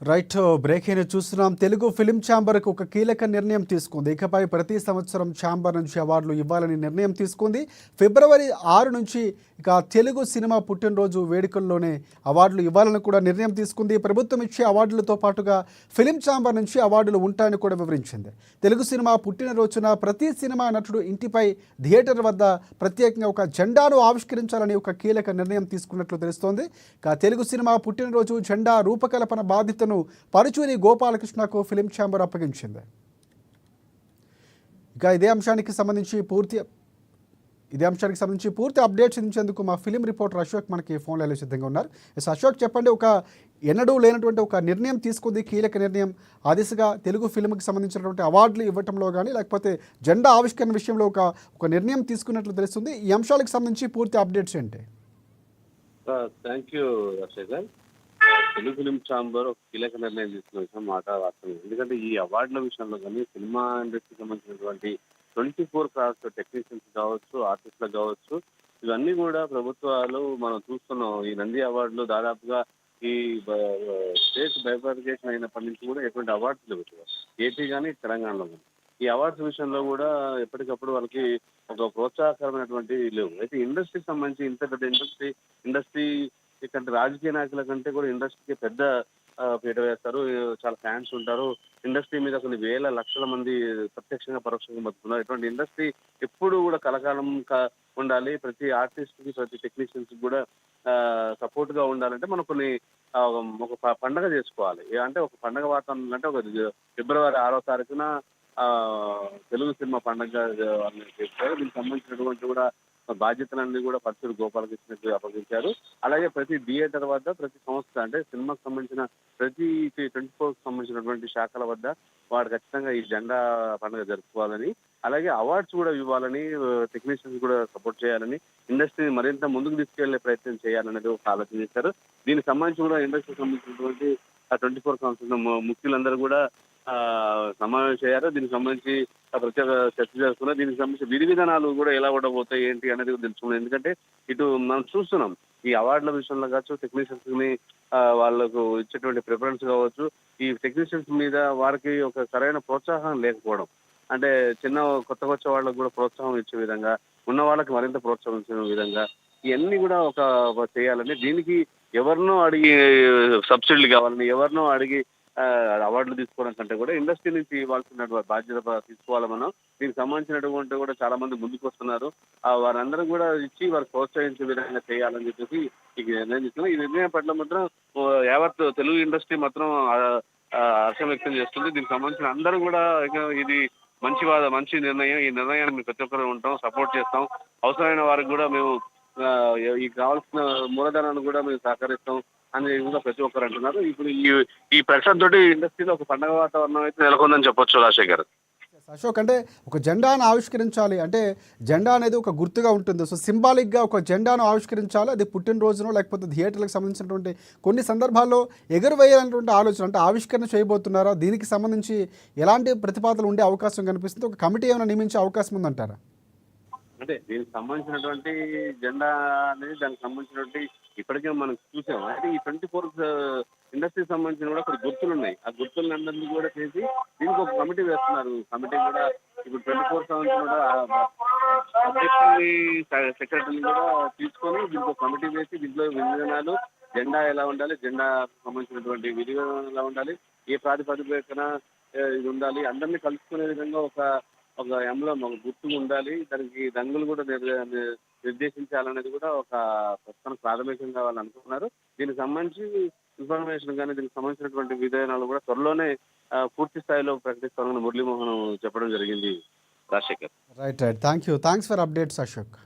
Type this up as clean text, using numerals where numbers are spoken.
Right break అయిన చూస్తున్నాం. Telugu film ఛాంబర్కు ఒక కీలక నిర్ణయం తీసుకుంది. ఇకపై ప్రతి సంవత్సరం ఛాంబర్ నుంచి అవార్డులు ఇవ్వాలని నిర్ణయం తీసుకుంది. ఫిబ్రవరి 6 నుంచి ఇక తెలుగు సినిమా పుట్టినరోజు వేడుకల్లోనే అవార్డులు ఇవ్వాలని కూడా నిర్ణయం తీసుకుంది. ప్రభుత్వం ఇచ్చే అవార్డులతో పాటుగా ఫిలిం ఛాంబర్ నుంచి అవార్డులు ఉంటాయని కూడా వివరించింది. తెలుగు సినిమా పుట్టినరోజున ప్రతి సినిమా నటుడు ఇంటిపై థియేటర్ వద్ద ప్రత్యేకంగా ఒక జెండాను ఆవిష్కరించాలని ఒక కీలక నిర్ణయం తీసుకున్నట్లు తెలుస్తోంది. ఇక తెలుగు సినిమా పుట్టినరోజు జెండా రూపకల్పన బాధ్యతను పరుచూరి గోపాలకృష్ణకు ఫిలిం ఛాంబర్ అప్పగించింది. ఇక ఇదే అంశానికి సంబంధించి పూర్తి అప్డేట్స్ ఇచ్చేందుకు మా ఫిలిం రిపోర్టర్ అశోక్ మనకి ఫోన్ లైన్లో సిద్ధంగా ఉన్నారు. అశోక్, చెప్పండి, ఒక ఎన్నడూ లేనటువంటి ఒక నిర్ణయం తీసుకుంది, కీలక నిర్ణయం. ఆ దిశగా తెలుగు ఫిల్మ్కి సంబంధించినటువంటి అవార్డులు ఇవ్వటంలో కానీ లేకపోతే జెండా ఆవిష్కరణ విషయంలో ఒక నిర్ణయం తీసుకున్నట్లు తెలుస్తుంది. ఈ అంశాలకు సంబంధించి పూర్తి అప్డేట్స్ ఏంటి? Thank you Rajasekhar. Telugu film chamber ఒక కీలక నిర్ణయం తీసుకున్న విషయం మాట వాస్తవం. ఎందుకంటే ఈ అవార్డుల విషయంలో కానీ సినిమా ఇండస్ట్రీకి సంబంధించినటువంటి 24 క్రాఫ్ట్ టెక్నీషియన్స్ కావచ్చు, ఆర్టిస్టులు కావచ్చు, ఇవన్నీ కూడా ప్రభుత్వాలు మనం చూస్తున్నాం. ఈ నంది అవార్డులు దాదాపుగా ఈ స్టేట్ బైఫర్కేషన్ అయినప్పటి నుంచి కూడా ఎటువంటి అవార్డ్స్ లేవు ఏపీ కానీ తెలంగాణలో కానీ. ఈ అవార్డ్స్ విషయంలో కూడా ఎప్పటికప్పుడు వాళ్ళకి ఒక ప్రోత్సాహకరమైనటువంటి లేవు. అయితే ఇండస్ట్రీకి సంబంధించి ఇంత పెద్ద ఇండస్ట్రీ కంటే రాజకీయ నాయకుల కంటే కూడా ఇండస్ట్రీకి పెద్ద పీట వేస్తారు. చాలా ఫ్యాన్స్ ఉంటారు. ఇండస్ట్రీ మీద కొన్ని వేల లక్షల మంది ప్రత్యక్షంగా పరోక్షంగా బతుకున్నారు. ఇటువంటి ఇండస్ట్రీ ఎప్పుడు కూడా కలకాలం ఉండాలి. ప్రతి ఆర్టిస్ట్కి, ప్రతి టెక్నీషియన్స్ కూడా సపోర్ట్ గా ఉండాలంటే మనం కొన్ని ఒక పండగ చేసుకోవాలి. అంటే ఒక పండగ వాతావరణం అంటే ఒక ఫిబ్రవరి 6వ తారీఖున తెలుగు సినిమా పండగ చేస్తారు. దీనికి సంబంధించినటువంటి కూడా బాధ్యతలన్నీ కూడా పరుచూరి గోపాలకృష్ణకి అప్పగించారు. అలాగే ప్రతి థియేటర్ వద్ద ప్రతి సంస్థ అంటే సినిమాకి సంబంధించిన ప్రతి 24 సంబంధించినటువంటి శాఖల వద్ద వాడు ఖచ్చితంగా ఈ జెండా పండుగ జరుపుకోవాలని, అలాగే అవార్డ్స్ కూడా ఇవ్వాలని, టెక్నీషియన్స్ కూడా సపోర్ట్ చేయాలని, ఇండస్ట్రీని మరింత ముందుకు తీసుకెళ్లే ప్రయత్నం చేయాలనేది ఒక ఆలోచన చేశారు. దీనికి సంబంధించి కూడా ఇండస్ట్రీకి సంబంధించినటువంటి 24 సంవత్సరాల ముఖ్యులందరూ కూడా సమావేశం అయ్యారు. దీనికి సంబంధించి ప్రత్యేక చర్చ జరుగుతున్నారు. దీనికి సంబంధించి విధి విధానాలు కూడా ఎలా ఉండబోతాయి ఏంటి అనేది తెలుసుకున్నాం. ఎందుకంటే ఇటు మనం చూస్తున్నాం ఈ అవార్డుల విషయంలో కావచ్చు, టెక్నీషియన్స్ ని వాళ్ళకు ఇచ్చేటువంటి ప్రిఫరెన్స్ కావచ్చు, ఈ టెక్నీషియన్స్ మీద వారికి ఒక సరైన ప్రోత్సాహం లేకపోవడం, అంటే కొత్తగా వచ్చే వాళ్ళకు కూడా ప్రోత్సాహం ఇచ్చే విధంగా, ఉన్న వాళ్ళకి మరింత ప్రోత్సాహం ఇచ్చే విధంగా ఇవన్నీ కూడా ఒక చేయాలని, దీనికి ఎవరినో అడిగి సబ్సిడీలు కావాలని, ఎవరినో అడిగి అవార్డులు తీసుకోవడం కంటే కూడా ఇండస్ట్రీ నుంచి ఇవ్వాల్సిన బాధ్యత తీసుకోవాలి మనం. దీనికి సంబంధించినటువంటి కూడా చాలా మంది ముందుకు వస్తున్నారు. వారందరూ కూడా ఇచ్చి వారికి ప్రోత్సహించే విధంగా చేయాలని చెప్పేసి ఈ నిర్ణయం తీసుకున్నాం. ఈ నిర్ణయం పట్ల మాత్రం యావత్ తెలుగు ఇండస్ట్రీ మాత్రం హర్షం వ్యక్తం చేస్తుంది. దీనికి సంబంధించిన అందరూ కూడా ఇది మంచి నిర్ణయం. ఈ నిర్ణయాన్ని మేము ప్రతి ఒక్కరు ఉంటాం, సపోర్ట్ చేస్తాం. అవసరమైన వారికి కూడా మేము ఈ కావాల్సిన మూలధనాన్ని కూడా మేము సహకరిస్తాం అని కూడా ప్రతి ఒక్కరు అంటున్నారు. ఇప్పుడు ఈ ప్రకటన తోటి ఇండస్ట్రీలో ఒక పండుగ వాతావరణం అయితే నెలకొందని చెప్పొచ్చు రాజశేఖర్. అశోక్, అంటే ఒక జెండాను ఆవిష్కరించాలి అంటే జెండా అనేది ఒక గుర్తుగా ఉంటుంది. సో సింబాలిక్గా ఒక జెండాను ఆవిష్కరించాలి. అది పుట్టినరోజునో లేకపోతే థియేటర్లకు సంబంధించినటువంటి కొన్ని సందర్భాల్లో ఎగురవేయాలన్నటువంటి ఆలోచన, అంటే ఆవిష్కరణ చేయబోతున్నారా? దీనికి సంబంధించి ఎలాంటి ప్రతిపాదనలు ఉండే అవకాశం కనిపిస్తుంది? ఒక కమిటీ ఏమైనా నియమించే అవకాశం ఉందంటారా? అంటే దీనికి సంబంధించినటువంటి జెండా అనేది దానికి సంబంధించినటువంటి ఇప్పటికే మనం చూసాం. అయితే ఈ 24 ఇండస్ట్రీకి సంబంధించిన కూడా కొన్ని గుర్తులు ఉన్నాయి. ఆ గుర్తులందరినీ కూడా చేసి దీనికి ఒక కమిటీ వేస్తున్నారు. కమిటీ కూడా ఇప్పుడు 24 సంవత్సరం కూడా అధ్యక్షుని, సెక్రటరీని కూడా తీసుకొని దీనికి ఒక కమిటీ వేసి దీంట్లో విధానాలు, జెండా ఎలా ఉండాలి, జెండా సంబంధించినటువంటి విధి విధానాలు ఎలా ఉండాలి, ఏ ప్రాతిపదికన ఇది ఉండాలి, అందరినీ కలుసుకునే విధంగా ఒక ఎంబ్లం, ఒక గుర్తు ఉండాలి. దానికి రంగులు కూడా నిర్దేశించాలనేది కూడా ఒక ప్రస్తుతం ప్రాథమికంగా వాళ్ళు అనుకున్నారు. దీనికి సంబంధించి ఇన్ఫర్మేషన్ కానీ దీనికి సంబంధించినటువంటి విధానాలు కూడా త్వరలోనే పూర్తి స్థాయిలో ప్రకటిస్తామని మురళీమోహన్ చెప్పడం జరిగింది Rajasekhar. Right. Thanks for updates Ashok.